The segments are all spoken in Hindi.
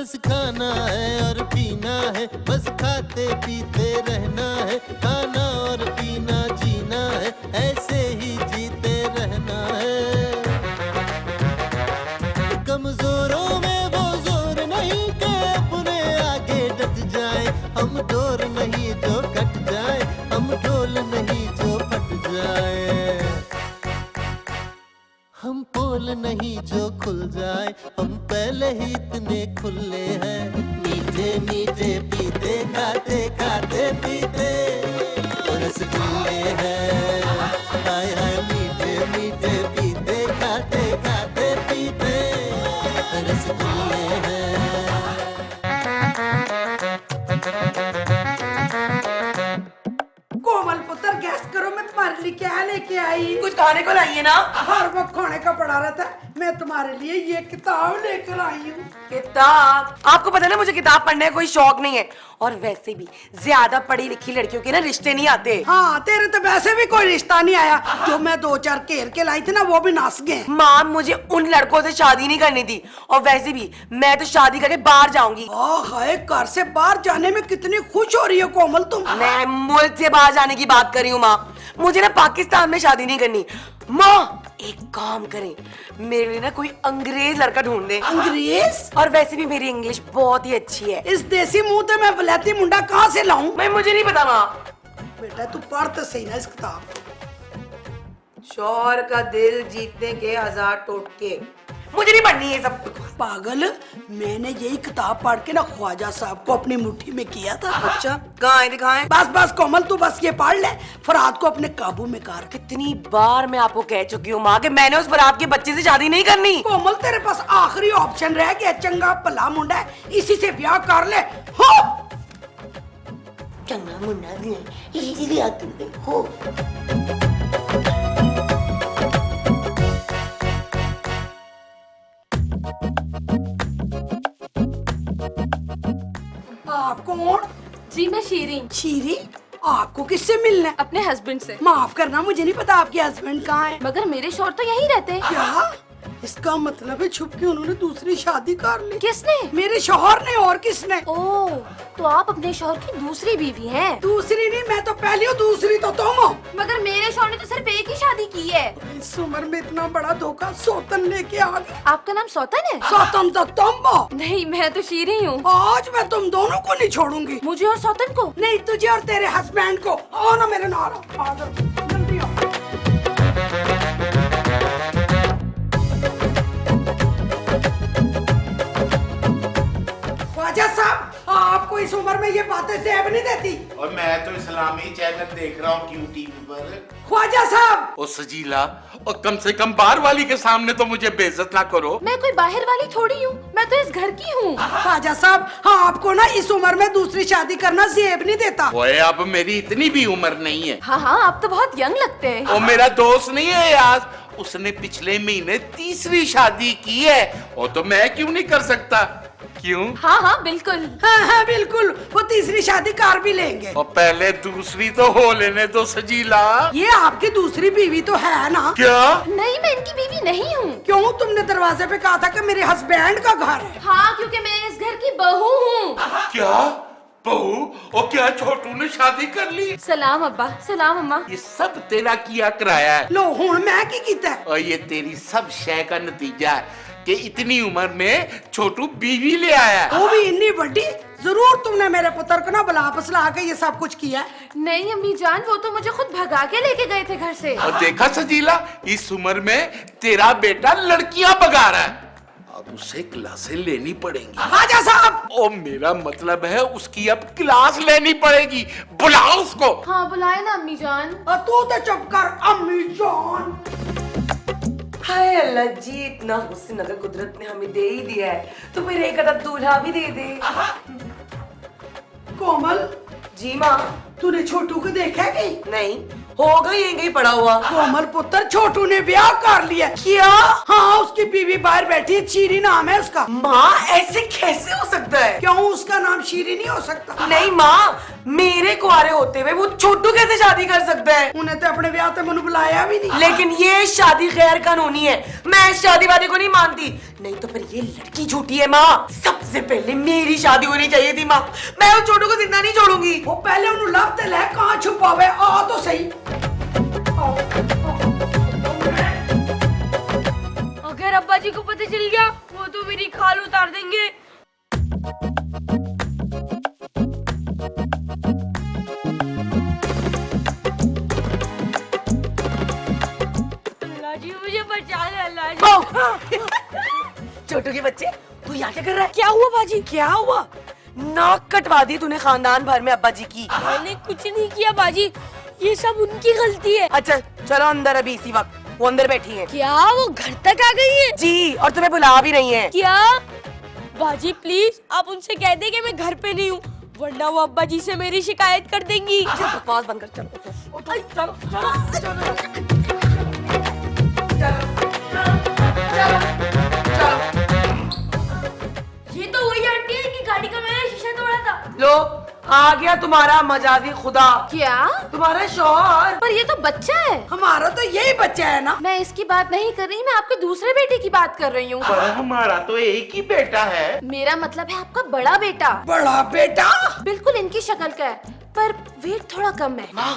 बस खाना है और पीना है, बस खाते पीते रहना है, खाना और पीना जीना है, ऐसे ही जीते रहना है। कमजोरों में वो जोर नहीं कि अपने आगे डट जाए, हम डोर नहीं जो कट जाए, हम ढोल नहीं जो फट जाए, हम पोल नहीं जो खुल जाए, हम पहले ही इतने खुले हैं। मीठे मीठे पीते खाते खाते पीते रसगुल्ले हैं, हाय हाय मीठे मीठे पीते खाते खाते पीते रसगुल्ले हैं। कोमल पुत्र गैस करो, मैं तुम्हारे लिए क्या लेके आई? कुछ खाने को लाइए ना। हर वक्त खाने का पड़ा रहता है। मैं तुम्हारे लिए ये किताब लेकर आई हूँ। किताब? आपको पता है ना मुझे किताब पढ़ने का कोई शौक नहीं है, और वैसे भी ज्यादा पढ़ी लिखी लड़कियों के ना रिश्ते नहीं आते। हाँ, तेरे तो वैसे भी कोई रिश्ता नहीं आया। जो मैं 2-4 घेर के लाई थी ना, वो भी नास गए। माँ, मुझे उन लड़कों से शादी नहीं करनी थी, और वैसे भी मैं तो शादी करके बाहर जाऊंगी। हाय, घर से बाहर जाने में कितनी खुश हो रही हो कोमल तुम। मैं मुल्क से बाहर जाने की बात कर रही हूँ माँ। मुझे ना पाकिस्तान में शादी नहीं करनी। माँ, एक काम करें, मेरे लिए ना कोई अंग्रेज लड़का ढूंढ दे। अंग्रेज? और वैसे भी मेरी इंग्लिश बहुत ही अच्छी है। इस देसी मुंह से मैं वलैती मुंडा कहाँ से लाऊं? मैं मुझे नहीं पता माँ। बेटा तू पढ़ तो सही ना इस किताब। शौहर का दिल जीतने के 1000 टोटके। मुझे नहीं पढ़नी है सब। पागल, मैंने यही किताब पढ़ के ना ख्वाजा साहब को अपनी मुट्ठी में किया था। अच्छा, कहाँ है दिखाएं? बस बस कोमल, तू बस ये पढ़ ले, फराद को अपने काबू में कर। कितनी बार मैं आपको कह चुकी हूँ माँ कि मैंने उस फराद के बच्चे से शादी नहीं करनी। कोमल, तेरे पास आखिरी ऑप्शन रह गया, चंगा भला मुंडा है, इसी से ब्याह कर ले। हो चंगा मुंडा भी है, इसी से याद तुम हो। आप कौन? जी मैं शीरीन, शीरी, आपको किससे मिलना है? अपने हस्बैंड से। माफ करना, मुझे नहीं पता आपके हस्बैंड कहाँ है। मगर मेरे शौहर तो यहीं रहते हैं। क्या? इसका मतलब है छुप के उन्होंने दूसरी शादी कर ली। किसने? मेरे शौहर ने। और किसने? ओह, तो आप अपने शौहर की दूसरी बीवी हैं। दूसरी नहीं, मैं तो पहली हूँ, दूसरी तो तुम हो। मगर मेरे शौहर ने तो सिर्फ एक ही शादी की है। इस उम्र में इतना बड़ा धोखा सौतन लेके आ गई। आपका नाम सौतन है? सौतन तो तुम हो। नहीं, मैं तो शीरी हूँ। आज मैं तुम दोनों को नहीं छोड़ूंगी। मुझे और सौतन को? नहीं, तुझे और तेरे हस्बैंड को। आओ ना मेरे नाल, आ जाओ, जल्दी आओ। ख्वाजा साहब, आपको इस उम्र में ये बातें सेब नहीं देती। और मैं तो इस्लामी चैनल देख रहा हूँ क्यों टीवी पर। ख्वाजा साहब, ओ सजीला, और कम से कम बाहर वाली के सामने तो मुझे बेइज्जत ना करो। मैं कोई बाहर वाली थोड़ी हूँ, मैं तो इस घर की हूँ। ख्वाजा साहब, हाँ, आपको ना इस उम्र में दूसरी शादी करना जेब नहीं देता। ओए, अब मेरी इतनी भी उम्र नहीं है। हाँ हाँ, आप तो बहुत यंग लगते हैं। ओ मेरा दोस्त नहीं है यार, उसने पिछले महीने तीसरी शादी की है, और तो मैं क्यों नहीं कर सकता? क्यों? हाँ हाँ बिल्कुल। हाँ हाँ बिल्कुल, वो तीसरी शादी कर भी लेंगे। और पहले दूसरी तो हो लेने दो सजीला। ये आपकी दूसरी बीवी तो है ना? क्या? नहीं, मैं इनकी बीवी नहीं हूँ। क्यों? तुमने दरवाजे पे कहा था कि मेरे हस्बैंड का घर है। हाँ, क्योंकि मैं इस घर की बहू हूँ। क्या बहू? और क्या छोटू ने शादी कर ली? सलाम अब्बा, सलाम अम्मा। ये सब तेरा किया कराया है, लो हुण मैं की कीता है? और ये तेरी सब शय का नतीजा है कि इतनी उम्र में छोटू बीवी ले आया। वो भी इतनी बड़ी? जरूर तुमने मेरे पुत्र को ना बुला फसला के ये सब कुछ किया। नहीं अम्मी जान, वो तो मुझे खुद भगा के लेके गए थे घर से। और देखा सजीला, इस उम्र में तेरा बेटा लड़कियां भगा रहा है। अब उसे क्लासें लेनी पड़ेंगी। ख्वाजा साहब, ओ मेरा मतलब है उसकी अब क्लास लेनी पड़ेगी। बुलाओ उसको। हाँ बुलाए ना अम्मी जान। और तू तो चुप कर अम्मी जान। हाय अल्लाह जी, इतना हुस्न अगर कुदरत ने हमें दे ही दिया है तो फिर एक अदब दूल्हा भी दे दे। कोमल, जी माँ। तूने छोटू को देखा कि नहीं, होगा यहीं पड़ा हुआ। कोमल पुत्र, छोटू ने ब्याह कर लिया। क्या? हाँ, उसकी बीवी बाहर बैठी है, शीरी नाम है उसका। माँ, ऐसे कैसे हो सकता है? क्यों, उसका नाम शीरी नहीं हो सकता? नहीं माँ, मेरे कुआरे होते हुए वो छोटू कैसे शादी कर सकता है? उन्हें तो अपने ब्याह पे मैंने बुलाया भी नहीं। लेकिन ये शादी गैर कानूनी है, मैं इस शादी वादी को नहीं मानती। नहीं तो फिर ये लड़की झूठी है माँ। सबसे पहले मेरी शादी होनी चाहिए थी माँ। मैं उस छोटू को जिंदा नहीं छोड़ूंगी। वो पहले उन्हें लफ्ते ले कहाँ छुपावे, आ तो सही। अगर अब्बा जी को पता चल गया वो तो मेरी खाल उतार देंगे। अल्लाह जी मुझे बचा ले अल्लाह जी। छोटू के बच्चे तू यहाँ क्या कर रहा है? क्या हुआ बाजी? क्या हुआ? नाक कटवा दी तूने खानदान भर में अब्बा जी की। मैंने कुछ नहीं किया बाजी, ये सब उनकी गलती है। अच्छा चलो अंदर अभी इसी वक्त। वो अंदर बैठी है। क्या वो घर तक आ गई है? जी, और तुम्हें बुला भी रही है। क्या बाजी प्लीज आप उनसे कह दे कि मैं घर पे नहीं हूँ, वरना वो अब्बा जी से मेरी शिकायत कर देंगी। बकवास बंद कर। चलो ये तो वही आंटी है कि गाड़ी का मैंने शीशा तोड़ा था। लो आ गया तुम्हारा मजाजी खुदा, क्या? तुम्हारा शौहर। पर ये तो बच्चा है। हमारा तो यही बच्चा है ना। मैं इसकी बात नहीं कर रही, मैं आपके दूसरे बेटे की बात कर रही हूँ। पर हमारा तो एक ही बेटा है। मेरा मतलब है आपका बड़ा बेटा। बड़ा बेटा? बिल्कुल इनकी शक्ल का है, पर वेट थोड़ा कम है। माँ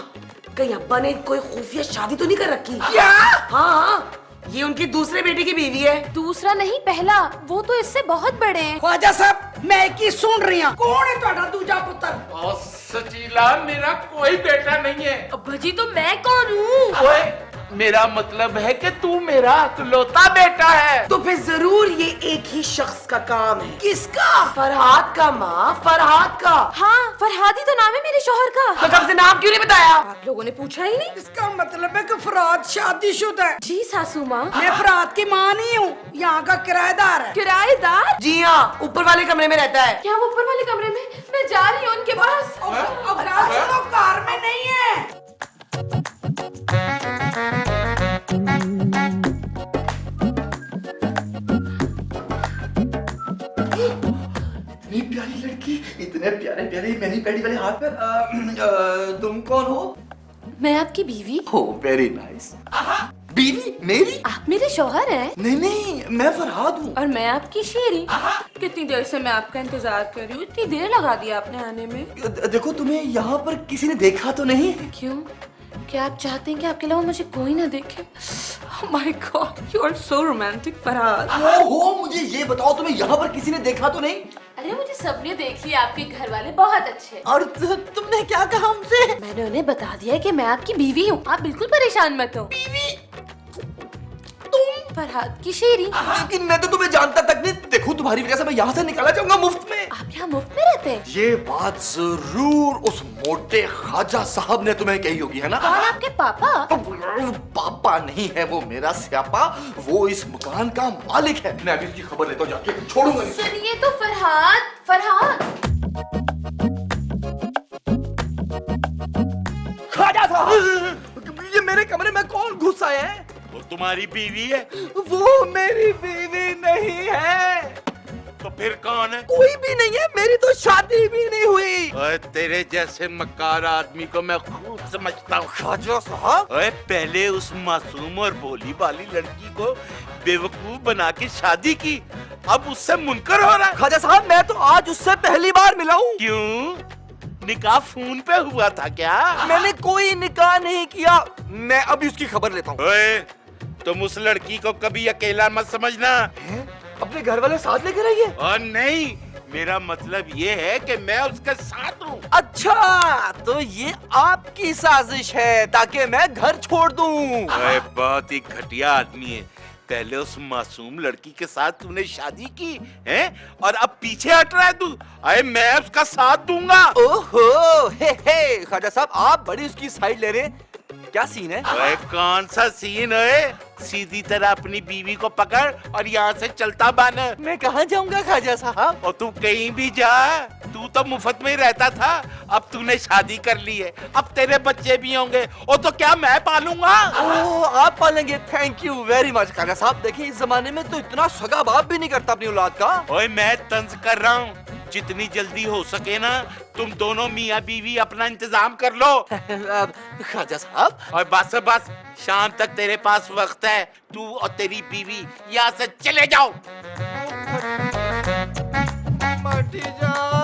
कहीं अब्बा ने कोई खुफिया शादी तो नहीं कर रखी? क्या? हाँ, ये उनकी दूसरे बेटे की बीवी है। दूसरा नहीं पहला, वो तो इससे बहुत बड़े हैं। ख्वाजा साहब मैं की सुन रही हूँ, कौन है तुम्हारा दूजा पुत्र? और सचीला मेरा कोई बेटा नहीं है। अब्बा जी तो मैं कौन हूँ? ओए मेरा मतलब है कि तू मेरा इकलौता बेटा है। तो फिर जरूर ये एक ही शख्स का काम है। किसका? फरहाद का माँ, फरहाद का। हाँ फरहादी तो नाम है मेरे शोहर का। तो कब से नाम क्यों नहीं बताया? आप लोगों ने पूछा ही नहीं। इसका मतलब है कि फराद शादीशुदा है। जी सासू माँ। मैं फराद की माँ नहीं हूँ, यहाँ का किराएदार है। किराएदार? जी हाँ, ऊपर वाले कमरे में रहता है। क्या वो ऊपर वाले कमरे में? मैं जा रही हूँ उनके पास। अब गाल सुनो, कार में नहीं है। इतनी प्यारी लड़की, इतने प्यारे प्यारे मैनी पैडी वाले हाथ पर। तुम कौन हो? मैं आपकी बीवी। हो वेरी नाइस। बीवी मेरी? आप मेरे शौहर हैं। नहीं नहीं, मैं फरहाद हूँ। और मैं आपकी शेरी। कितनी देर से मैं आपका इंतजार कर रही हूँ, इतनी देर लगा दी आपने आने में। देखो तुम्हें यहाँ पर किसी ने देखा तो नहीं? क्यों? क्या आप चाहते हैं कि आपके अलावा मुझे कोई ना देखे? Oh my God, you are so romantic, Farhad. ओहो, मुझे ये बताओ तुम्हें यहाँ पर किसी ने देखा तो नहीं? अरे मुझे सबने देख लिया, आपके घर वाले बहुत अच्छे हैं। और तुमने क्या कहा हमसे? मैंने उन्हें बता दिया कि मैं आपकी बीवी हूँ, आप बिल्कुल परेशान मत हो। बीवी? फरहाद की शेरी। लेकिन मैं तो तुम्हें जानता तक नहीं। देखो तुम्हारी वजह से मैं यहाँ से निकाला जाऊंगा मुफ्त में। आप यहाँ मुफ्त में रहते हैं? ये बात जरूर उस मोटे ख्वाजा साहब ने तुम्हें कही होगी, है ना? कौन, आपके पापा? पापा नहीं है वो, मेरा स्यापा। वो इस मकान का मालिक है। मैं अभी इसकी खबर लेता हूँ, जाके छोड़ूंगा नहीं। सुनिए तो फरहाद, फरहाद। ख्वाजा साहब, ये मेरे कमरे में कौन घुस आया है? वो तुम्हारी बीवी है? वो मेरी बीवी नहीं है। तो फिर कौन है? कोई भी नहीं है, मेरी तो शादी भी नहीं हुई। ओए तेरे जैसे मक्कार आदमी को मैं खूब समझता हूँ। ख्वाजा साहब, ओए पहले उस मासूम और भोली भाली लड़की को बेवकूफ बना के शादी की, अब उससे मुनकर हो रहा है। ख्वाजा साहब मैं तो आज उससे पहली बार मिला हूँ। क्यों? निकाह फोन पे हुआ था क्या? मैंने कोई निकाह नहीं किया। मैं अभी उसकी खबर लेता हूँ। ओए तुम उस लड़की को कभी अकेला मत समझना। अपने घर वाले साथ लेकर आइए। और नहीं, मेरा मतलब ये है कि मैं उसके साथ हूँ। अच्छा, तो ये आपकी साजिश है ताकि मैं घर छोड़ दूं। ओए बहुत ही घटिया आदमी है। पहले उस मासूम लड़की के साथ तूने शादी की है और अब पीछे हट रहा है तू। अरे मैं उसका साथ दूंगा। ओहो, हे ख्वाजा साहब, आप बड़ी उसकी साइड ले रहे हैं। क्या सीन है? ओए कौन सा सीन है? सीधी तरह अपनी बीवी को पकड़ और यहाँ से चलता बन। मैं कहाँ जाऊंगा ख्वाजा साहब? और तू कहीं भी जा, तू तो मुफ्त में ही रहता था, अब तूने शादी कर ली है, अब तेरे बच्चे भी होंगे, और तो क्या मैं पालूंगा? ओह, आप पालेंगे? Thank you very much Khwaja साहब। देखिए इस जमाने में तो इतना सगा बाप भी नहीं करता अपनी औलाद का। ओए मैं तंज कर रहा हूँ, जितनी जल्दी हो सके ना तुम दोनों मियाँ बीवी अपना इंतजाम कर लो। ख्वाजा साहब, और बस शाम तक तेरे पास वक्त है, तू और तेरी बीवी यहाँ से चले जाओ। माटी जान।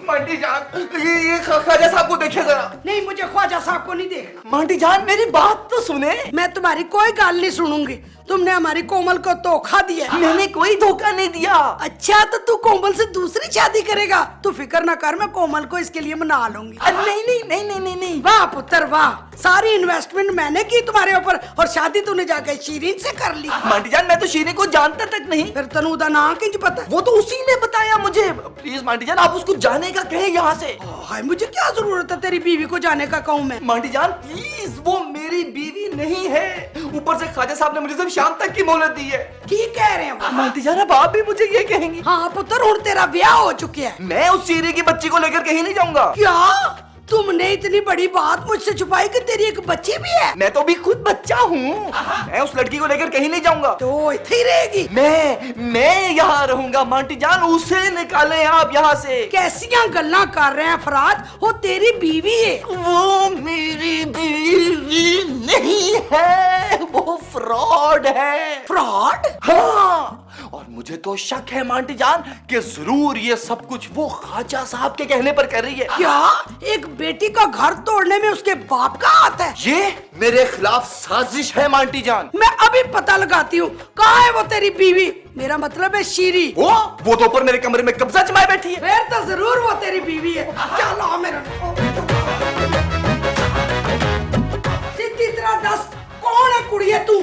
माटी जान, ये ख्वाजा साहब को देखिए जरा। नहीं, मुझे ख्वाजा साहब को नहीं देखना। माटी जान, मेरी बात तो सुने। मैं तुम्हारी कोई गाल नहीं सुनूंगी। तुमने हमारी कोमल को धोखा दिया। मैंने कोई धोखा नहीं दिया। अच्छा, तो तू कोमल से दूसरी शादी करेगा? तू फिक्र ना कर, मैं कोमल को इसके लिए मना लूंगी। नहीं नहीं नहीं नहीं नहीं नहीं। वाह पुत्र वाह, सारी इन्वेस्टमेंट मैंने की तुम्हारे ऊपर और शादी तूने जाकर शीरीन से कर ली। माटी जान, मैं तो शीरी को जानता तक नहीं। फिर तनु दा ना किंज पता? वो तो उसी ने बताया मुझे। प्लीज माटी जान, आप उसको जाने का कहें यहाँ से। हाय, मुझे क्या जरूरत है तेरी बीवी को जाने का कहूँ मैं? माटी जान प्लीज, वो मेरी बीवी नहीं है। ऊपर से ख्वाजा साहब ने मुझे सिर्फ शाम तक की मोहलत दी है। ठीक कह रहे हो माटी जान, अब आप भी मुझे ये कहेंगी? हाँ पुत्र, और तेरा ब्याह हो चुका है। मैं उस शीरी की बच्ची को लेकर कहीं नहीं जाऊंगा। क्या तुमने इतनी बड़ी बात मुझसे छुपाई कि तेरी एक बच्ची भी है? मैं तो भी खुद बच्चा हूँ। मैं उस लड़की को लेकर कहीं नहीं जाऊंगा। तो इतनी रहेगी? मैं यहाँ रहूंगा। माटी जान, उसे निकालें आप यहाँ से। कैसियां गल्ला कर रहे हैं फराज, वो तेरी बीवी है। वो मेरी बीवी नहीं है, वो फ्रॉड है। फ्रॉड? हाँ, और मुझे तो शक है मांटी जान कि जरूर ये सब कुछ वो ख्वाजा साहब के कहने पर कर रही है। क्या एक बेटी का घर तोड़ने में उसके बाप का हाथ है? ये मेरे खिलाफ साजिश है मांटी जान। मैं अभी पता लगाती हूँ कहाँ है वो तेरी बीवी, मेरा मतलब है शीरी। वो तो ऊपर मेरे कमरे में कब्जा जमाए बैठी है। फिर तो जरूर वो तेरी बीवी है। चलो मेरा सीधी तरह दस, कौन है कुड़ी है तू?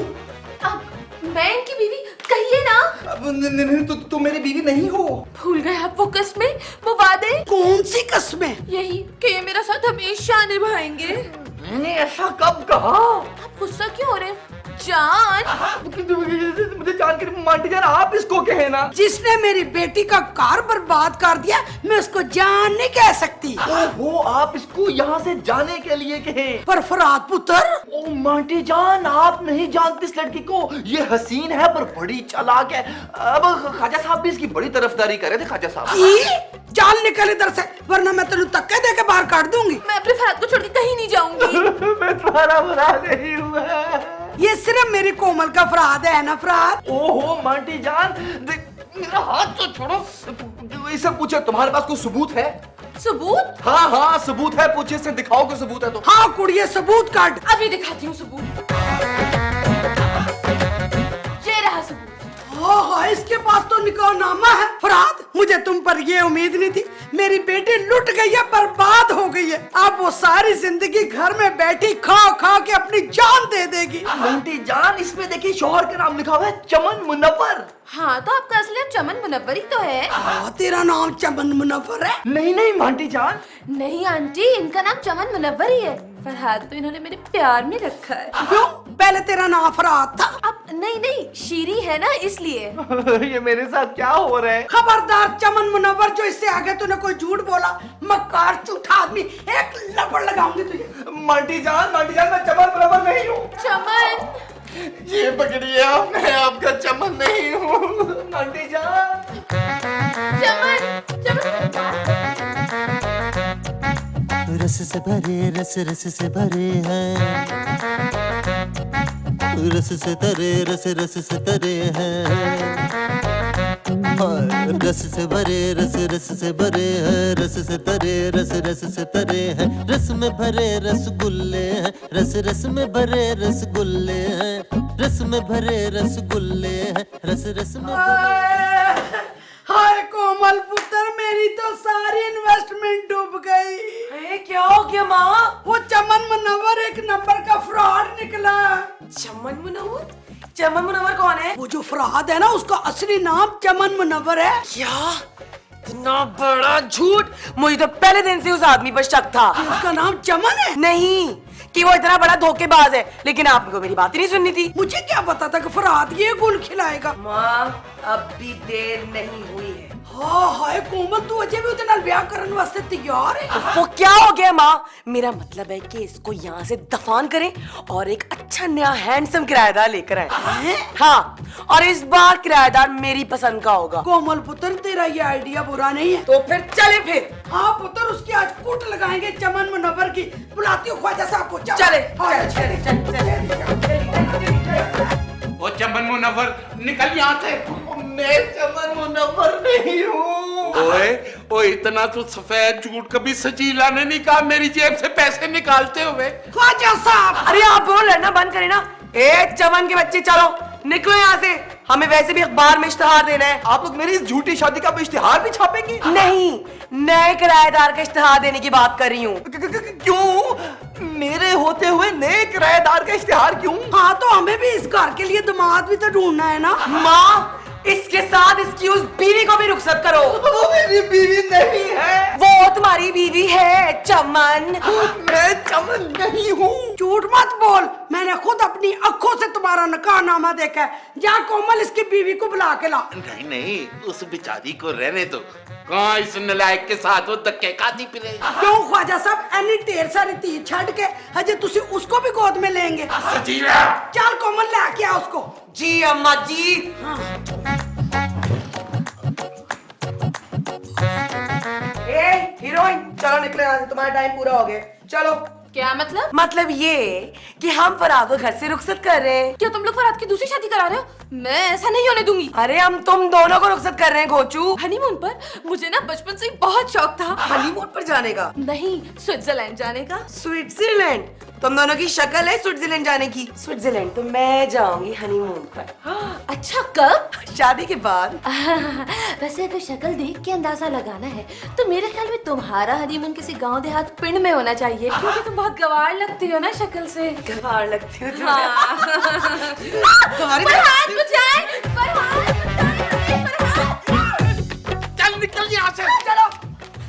अब मैं इनकी बीवी, कहिए ना। नहीं, तू मेरी बीवी नहीं हो। भूल गए आप वो कस्में, वो वादे? कौन सी कस्में? यही कि ये मेरा साथ हमेशा निभाएंगे। मैंने ऐसा कब कहा? आप गुस्सा क्यों हो रहे हैं? जान, मुझे जान के मांटी जान, आप इसको कहे ना। जिसने मेरी बेटी का कार बर्बाद कर दिया, मैं उसको जान नहीं कह सकती। वो आप इसको यहाँ से जाने के लिए कहे। पर फराद पुत्र, ओ मांटी जान, आप नहीं जानती इस लड़की को। ये हसीन है पर बड़ी चालाक है। अब ख्वाजा साहब भी इसकी बड़ी तरफदारी कर रहे थे। ख्वाजा साहब, चाल निकल इधर से, वरना मैं तेनू धक्के दे के बाहर काट दूंगी। मैं अपने फराद को छोड़ के कहीं नहीं जाऊंगी। मैं तुम्हारा बुरा नहीं हुआ। ये सिर्फ मेरी कोमल का फराद है ना फराद? ओहो मांटी जान, मेरा हाथ तो छोड़ो। इसे पूछे तुम्हारे पास कोई सबूत है? सबूत? हाँ हाँ सबूत है, पूछे से दिखाओ कोई सबूत है तो। हाँ कुड़िए, सबूत काट। अभी दिखाती हूँ सबूत। ये रहा सबूत। हाँ, इसके पास तो निकाहनामा है। फराद, मुझे तुम पर ये उम्मीद नहीं थी। मेरी बेटी लुट गई है, बर्बाद हो गई है। अब वो सारी जिंदगी घर में बैठी खा खा के अपनी जान दे देगी। मांटी जान, इसमें देखिए शौहर का नाम लिखा हुआ है, चमन मुनव्वर। हाँ, तो आपका असली नाम चमन मुनव्वर ही तो है। तेरा नाम चमन मुनव्वर है? नहीं नहीं मांटी जान, नहीं आंटी, इनका नाम चमन मुनव्वर ही है। फरहाद तो इन्होंने मेरे प्यार में रखा है। क्यों? पहले तेरा नाम फराद था। अब नहीं, शीरी है ना इसलिए। ये मेरे साथ क्या हो रहा है? खबरदार चमन मुनव्वर, जो इससे आगे तूने कोई झूठ बोला, मक्कार झूठा आदमी, एक लपड़ लगाऊंगी तुझे। मांटी जान, मैं चमन मुनव्वर नहीं हूँ। चमन, ये पकड़िए आप, मैं आपका चमन नहीं हूँ। मांटी जान, चमन। रस से भरे, रस रस से भरे हैं, रस से तरे, रस रस से तरे हैं, रस से भरे, रस रस से भरे हैं, रस से तरे, रस रस से तरे हैं, रस में भरे रसगुल्ले हैं, रस रस में भरे रसगुल्ले हैं, रस में भरे रसगुल्ले हैं, रस रस में भरे। हाय कोमल पुत्र, मेरी तो सारी इन्वेस्टमेंट डूब गई। क्या हो गया माँ? वो चमन मुनव्वर एक नंबर का फ्रॉड निकला। चमन मुनव्वर? चमन मुनव्वर कौन है? वो जो फराद है ना, उसका असली नाम चमन मुनव्वर है। क्या? इतना बड़ा झूठ! मुझे तो पहले दिन से उस आदमी पर शक था। उसका नाम चमन है? नहीं, कि वो इतना बड़ा धोखेबाज है, लेकिन आपको मेरी बात ही नहीं सुननी थी। मुझे क्या पता था कि फराद ये गुल खिलाएगा। माँ, अब भी देर नहीं हुई है। हाय कोमल, तू अजय भी उधर ब्याह करने वास्ते तैयार है? वो क्या हो गया माँ? मेरा मतलब है कि इसको यहाँ से दफान करें और एक अच्छा नया हैंडसम किराएदार लेकर आए। हाँ, और इस बार किराएदार मेरी पसंद का होगा। कोमल पुत्र, तेरा ये आइडिया बुरा नहीं है। तो फिर चले फिर। हाँ पुत्र, उसकी आज कूट लगाएंगे चमन मुनव्वर की। बुलाती हूँ ख्वाजा साहब को। चले, हाँ, ओ चमन मुनव्वर, निकल यहाँ से। मैं चमन मुनव्वर नहीं हूँ। ओए ओ इतना तो सफेद झूठ कभी सजीला ने नहीं कहा मेरी जेब से पैसे निकालते हुए। ख्वाजा साहब, अरे आप दोनों लड़ना बंद करें ना। ए चमन के बच्चे, चलो निकलो यहाँ से। हमें वैसे भी अखबार में इश्तिहार देना है। आप लोग मेरी इस झूठी शादी का इश्तिहार भी छापेंगे? नहीं, नए किराएदार का इश्तिहार देने की बात कर रही हूँ। क्यों? मेरे होते हुए नए किराएदार का इश्तिहार क्यों? हाँ तो हमें भी इस घर के लिए दामाद भी तो ढूंढना है ना। माँ, इसके साथ इसकी उस बीवी को भी रुखसत करो। वो मेरी बीवी नहीं है। वो तुम्हारी बीवी है चमन। मैं चमन नहीं हूँ। झूठ मत बोल, मैंने खुद अपनी आंखों से तुम्हारा निकाहनामा देखा है। जा कोमल, इसकी बीवी को बुला के ला। नहीं नहीं, उस बेचारी को रहने दो। कहाँ इस नालायक के साथ वो धक्के खाती फिरे। क्यों ख्वाजा साहब, एनी ढेर सारी धी छड़ के हजे तुसी उसको भी गोद में लेंगे? सजीला, चल कोमल, ले आके आ उसको। जी अम्मा जी। ए हीरोइन, चलो निकले यहाँ से, तुम्हारा टाइम पूरा हो गया। चलो। क्या मतलब? मतलब ये कि हम फराद को घर से रुखसत कर रहे हैं। क्या तुम लोग फराद की दूसरी शादी करा रहे हो? मैं ऐसा नहीं होने दूंगी। अरे हम तुम दोनों को रुखसत कर रहे हैं गोचू। हनीमून पर? मुझे ना बचपन से ही बहुत शौक था। हनीमून पर जाने का? नहीं, स्विट्जरलैंड जाने का। स्विट्जरलैंड? तुम दोनों की शक्ल है स्विट्जरलैंड जाने की। स्विट्जरलैंड तो मैं जाऊंगी हनीमून पर। अच्छा, कब? शादी के बाद। वैसे अगर शक्ल देख के अंदाजा लगाना है तो मेरे ख्याल में तुम्हारा हनीमून किसी गांव देहात पिंड में होना चाहिए, क्योंकि तुम बहुत गवार लगती हो ना शक्ल से। गवार लगती हो तुम। हाँ। तुम्हारी फरहाद बचाए, फरहाद बचाए, फरहाद। चल निकल यहाँ से। चलो।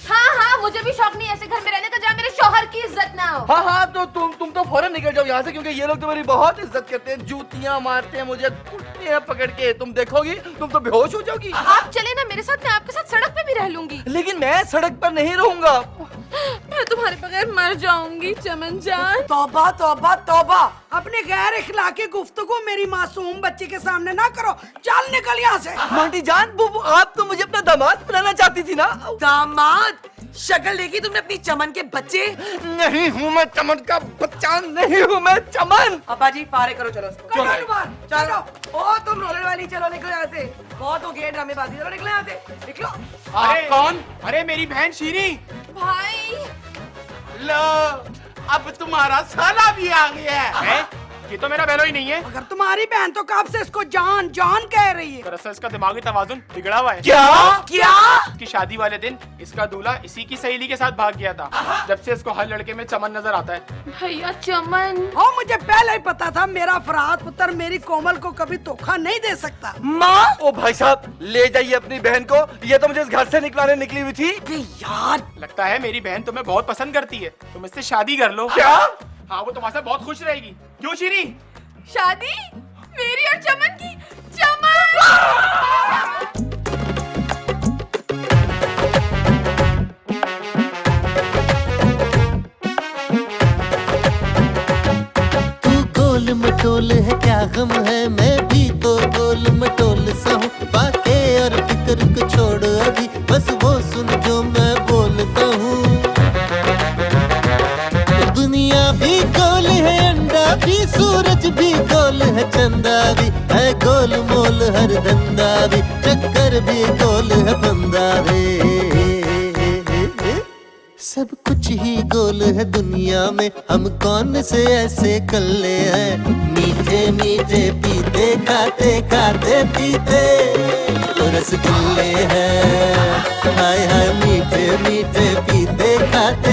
हाँ, मुझे भी शौक नहीं ऐसे घर में रहने का जहाँ मेरे शौहर की इज्जत ना हो। हाँ, तो तुम तो फौरन निकल जाओ यहाँ से, क्योंकि ये लोग तो मेरी बहुत इज्जत करते हैं। जूतियाँ मारते हैं मुझे, कुटते हैं पकड़ के। तुम देखोगी, तुम तो बेहोश हो जाओगी। आप चले ना मेरे साथ, मैं आपके साथ सड़क पे भी रह लूंगी। लेकिन मैं सड़क पर नहीं रहूंगा। मैं तुम्हारे बगैर मर जाऊंगी चमन जान। तौबा तौबा तौबा, अपने गैर इखलाकी गुफ्तगू मेरी मासूम बच्ची के सामने ना करो। चल निकल यहाँ से। मांटी जान, वो आप तो मुझे अपना दामाद बनाना चाहती थी ना। दामाद? शक्ल देखी तुमने अपनी चमन के बच्चे? नहीं हूँ मैं चमन का बच्चा, नहीं हूँ मैं चमन। पापा जी फारे करो, चलो उसको। चलो। ओ तुम रोने वाली, चलो निकलो यहाँ से। बहुत हो गए ड्रामेबाजी, चलो निकलो यहाँ से, निकलो। आप कौन? अरे मेरी बहन शीरी। भाई, लो, अब तुम्हारा साला भी आ गया है। ये तो मेरा बेलो ही नहीं है। अगर तुम्हारी बहन तो कब से इसको जान जान कह रही है। दरअसल इसका दिमागी तवाजुन बिगड़ा हुआ है। क्या? इसकी शादी वाले दिन इसका दूल्हा इसी की सहेली के साथ भाग गया था। जब से इसको हर लड़के में चमन नजर आता है। भैया चमन। ओ, मुझे पहले ही पता था मेरा फरहाद पुत्र मेरी कोमल को कभी धोखा नहीं दे सकता। माँ? ओ भाई साहब, ले जाइए अपनी बहन को। ये तो मुझे इस घर से निकलाने निकली हुई थी। यार, लगता है मेरी बहन तुम्हें बहुत पसंद करती है, तुम इससे शादी कर लो। क्या? हाँ, वो तुम्हारे साथ बहुत खुश रहेगी। क्यों शीरी? शादी मेरी और चमन की? चमन! तू गोल मटोल है, क्या गम है, मैं भी तो गोल मटोल सा हूँ। बातें और फिक्र को छोड़ अभी, बस वो सुन जो मैं बोलता हूँ। दुनिया भी गोल है, अंडा भी, सूरज भी गोल है, चंदा भी है गोल मोल, हर धंधा भी, चक्कर भी गोल है, बंदा भी। सब कुछ ही गोल है दुनिया में, हम कौन से ऐसे कल्ले हैं। मीठे मीठे पीते खाते खाते पीते तो रसगुल्ले हैं। हाय हाय मीठे मीठे पीते खाते